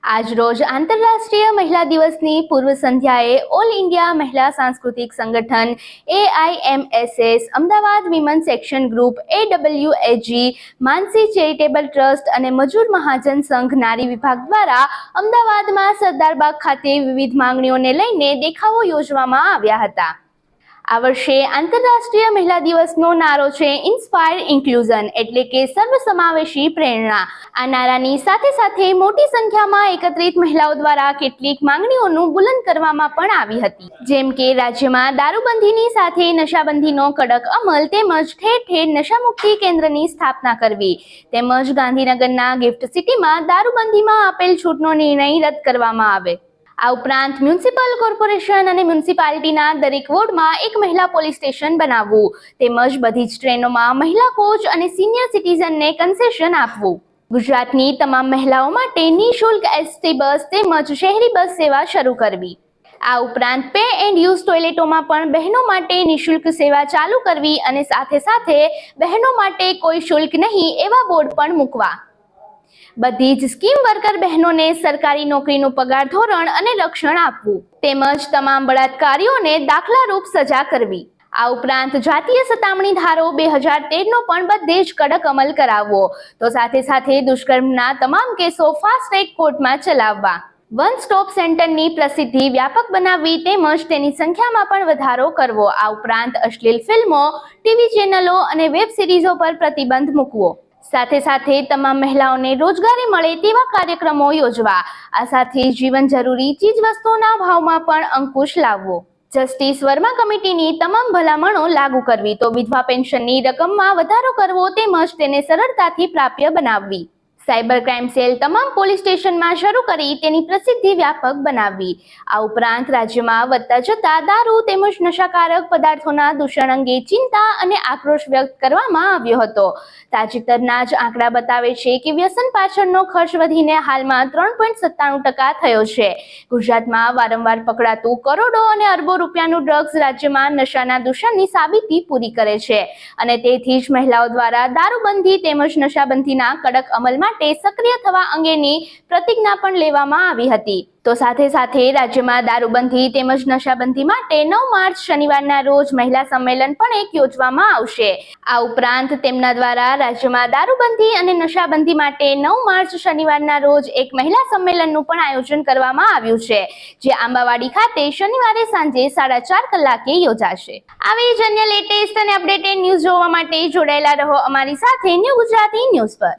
આજરોજ આંતરરાષ્ટ્રીય મહિલા દિવસની પૂર્વ સંધ્યાએ ઓલ ઇન્ડિયા મહિલા સાંસ્કૃતિક સંગઠન AIMSS, Ahmedabad women's action group AWAG, માનસી ચેરિટેબલ ટ્રસ્ટ અને મજૂર મહાજન સંઘ નારી વિભાગ દ્વારા અમદાવાદમાં સરદારબાગ ખાતે વિવિધ માંગણીઓને લઈને દેખાવો યોજવામાં આવ્યા હતા। આ વર્ષે આંતરરાષ્ટ્રીય મહિલા દિવસનો નારો છે ઇન્સ્પાયર ઇન્ક્લુઝન, એટલે કે સર્વસમાવેશી પ્રેરણા। આ નારાની સાથે સાથે મોટી સંખ્યામાં એકત્રિત મહિલાઓ દ્વારા કેટલીક માંગણીઓનું બુલંદ કરવામાં પણ આવી હતી, જેમ કે રાજ્યમાં દારૂબંધીની સાથે નશાબંધીનો કડક અમલ તેમજ ઠેર ઠેર નશામુક્તિ કેન્દ્રની સ્થાપના કરવી, તેમજ ગાંધીનગરના ગિફ્ટ સિટીમાં દારૂબંધીમાં આપેલ છૂટનો નિર્ણય રદ કરવામાં આવે। આ ઉપરાંત મ્યુનિસિપલ કોર્પોરેશન અને મ્યુનિસિપાલિટીના દરેક વોર્ડમાં એક મહિલા પોલીસ સ્ટેશન બનાવવું, તેમજ બધી જ ટ્રેનોમાં મહિલા કોચ અને સિનિયર સિટીઝનને કન્સેશન આપવું। ગુજરાતની તમામ મહિલાઓ માટે નિઃશુલ્ક ST બસ તેમજ શહેરી બસ સેવા શરૂ કરવી। આ ઉપરાંત પે એન્ડ યુઝ ટોયલેટોમાં પણ બહેનો માટે નિઃશુલ્ક સેવા ચાલુ કરવી અને સાથે સાથે બહેનો માટે કોઈ શુલ્ક નહીં એવા બોર્ડ પણ મૂકવા। બધી જ સ્કીમ વર્કર બહેનોને સરકારી નોકરીનું પગાર ધોરણ અને રક્ષણ આપવું, તેમજ તમામ બળાત્કારીઓને દાખલારૂપ સજા કરવી। આ ઉપરાંત જાતીય સતામણી ધારો 2013નો પણ બધે જ કડક અમલ કરાવવો, તો સાથે સાથે દુષ્કર્મના તમામ કેસો ફાસ્ટ ટ્રેક કોર્ટમાં ચલાવવા। વન સ્ટોપ સેન્ટરની પ્રસિદ્ધિ વ્યાપક બનાવવી તેમજ તેની સંખ્યામાં પણ વધારો કરવો। આ ઉપરાંત અશ્લીલ ફિલ્મો, ટીવી ચેનલો અને વેબ સિરીઝો પર પ્રતિબંધ મૂકવો। સાથે સાથે તમામ મહિલાઓને રોજગારી મળે તેવા કાર્યક્રમો યોજવા। આ સાથે જીવન જરૂરી ચીજ વસ્તુઓના ભાવમાં પણ અંકુશ લાવવો। જસ્ટિસ વર્મા કમિટીની તમામ ભલામણો લાગુ કરવી, તો વિધવા પેન્શનની રકમમાં વધારો કરવો તેમજ તેને સરળતાથી પ્રાપ્ય બનાવવી। સાયબર ક્રાઇમ સેલ તમામ પોલીસ સ્ટેશનમાં શરૂ કરી તેની પ્રસિદ્ધિ વ્યાપક બનાવવી। આ ઉપરાંત રાજ્યમાં વધતા જતા દારૂ તેમજ નશાકારક પદાર્થોના દૂષણ અંગે ચિંતા અને આક્રોશ વ્યક્ત કરવામાં આવ્યો હતો। તાજેતરના જ આંકડા બતાવે છે કે વ્યસન પાછળનો ખર્ચ વધીને હાલમાં 3.97% થયો છે। ગુજરાતમાં વારંવાર પકડાતું કરોડો અને અરબો રૂપિયાનું ડ્રગ્સ રાજ્યમાં નશાના દૂષણની સાબિતી પૂરી કરે છે અને તેથી જ મહિલાઓ દ્વારા દારૂબંધી તેમજ નશાબંધીના કડક અમલ માટે સક્રિય થવા અંગેની પ્રતિજ્ઞા પણ લેવામાં આવી હતી। તો સાથે સાથે રાજ્યમાં દારૂબંધી તેમજ નશાબંધી માટે 9 માર્ચ શનિવારના રોજ મહિલા સંમેલન પણ એક યોજવામાં આવશે। આ ઉપરાંત તેમના દ્વારા રાજ્યમાં દારૂબંધી અને નશાબંધી માટે 9 માર્ચ શનિવારના રોજ એક મહિલા સંમેલનનું પણ આયોજન કરવામાં આવ્યું છે, જે આંબાવાડી ખાતે શનિવારે સાંજે 4:30 કલાકે યોજાશે। આવી જ અન્ય લેટેસ્ટ અને અપડેટેડ ન્યૂઝ જોવા માટે જોડાયેલા રહો અમારી સાથે ન્યૂ ગુજરાતી ન્યૂઝ પર।